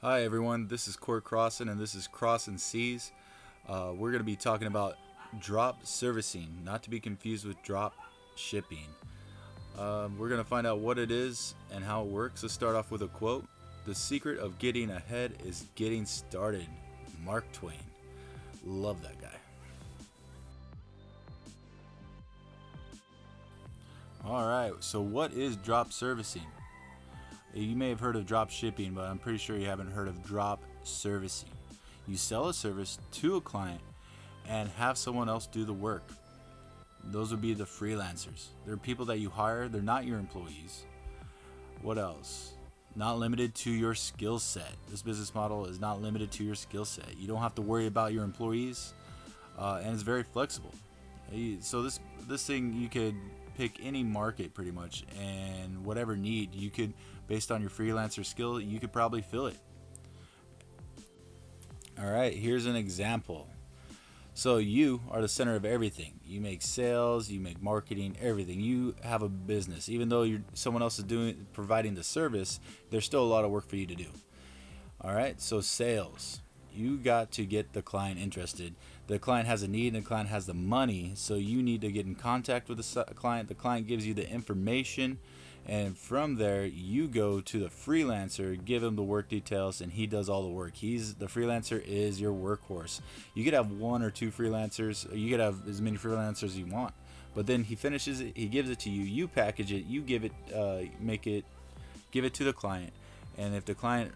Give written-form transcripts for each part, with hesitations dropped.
Hi everyone, this is Court Crossin and this is Crossin' Seas. We're going to be talking about drop servicing, not to be confused with drop shipping. We're going to find out what it is and how it works. Let's start off with a quote. The secret of getting ahead is getting started. Mark Twain. Love that guy. Alright, so what is drop servicing? You may have heard of drop shipping, but I'm pretty sure you haven't heard of drop servicing. You sell a service to a client and have someone else do the work. Those would be the freelancers. They're people that you hire, they're not your employees. What else? Not limited to your skill set. This business model is not limited to your skill set. You don't have to worry about your employees, and it's very flexible. So this thing, you could pick any market pretty much, and whatever need you could, based on your freelancer skill, you could probably fill it. All right, here's an example. So you are the center of everything. You make sales, you make marketing, everything. You have a business. Even though someone else is providing the service, there's still a lot of work for you to do. All right, so sales. You got to get the client interested. The client has a need and the client has the money, so you need to get in contact with the client. The client gives you the information, and from there you go to the freelancer, give him the work details, and he does all the work. The freelancer is your workhorse. You could have one or two freelancers, you could have as many freelancers as you want, but then he finishes it, he gives it to you, you package it, you give it give it to the client, and if the client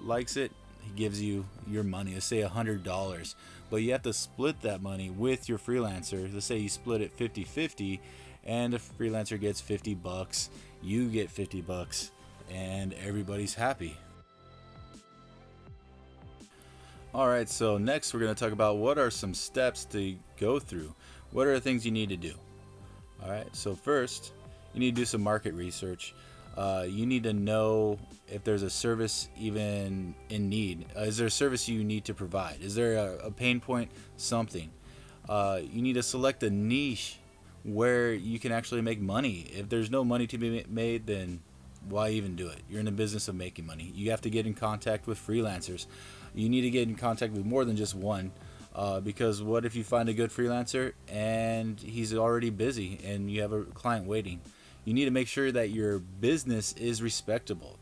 likes it, he gives you your money. Let's say $100, but you have to split that money with your freelancer. Let's say you split it 50-50, and the freelancer gets $50, you get $50, and everybody's happy. Alright, so next we're going to talk about what are some steps to go through. What are the things you need to do? Alright, so first you need to do some market research. You need to know if there's a service even in need. Is there a service you need to provide? Is there a pain point? Something. You need to select a niche where you can actually make money. If there's no money to be made, then why even do it? You're in the business of making money. You have to get in contact with freelancers. You need to get in contact with more than just one, because what if you find a good freelancer and he's already busy and you have a client waiting? You need to make sure that your business is respectable.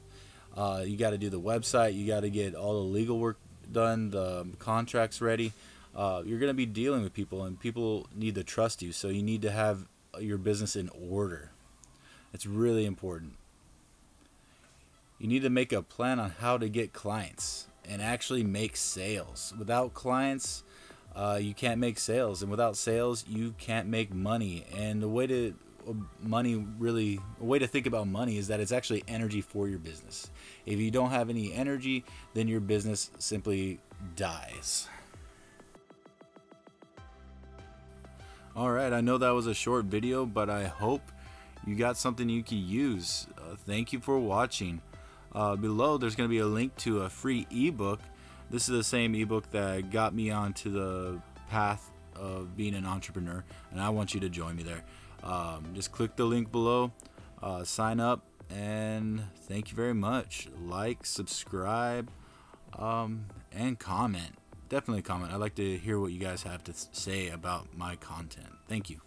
You got to do the website. You got to get all the legal work done, the contracts ready. You're going to be dealing with people, and people need to trust you. So you need to have your business in order. It's really important. You need to make a plan on how to get clients and actually make sales. Without clients, you can't make sales, and without sales, you can't make money. And the way to think about money is that it's actually energy for your business. If you don't have any energy, then your business simply dies. Alright, I know that was a short video, but I hope you got something you can use. Thank you for watching. Below there's going to be a link to a free ebook. This is the same ebook that got me onto the path of being an entrepreneur, and I want you to join me there. Just click the link below, sign up, and thank you very much. Like, subscribe, and comment. Definitely comment. I'd like to hear what you guys have to say about my content. Thank you.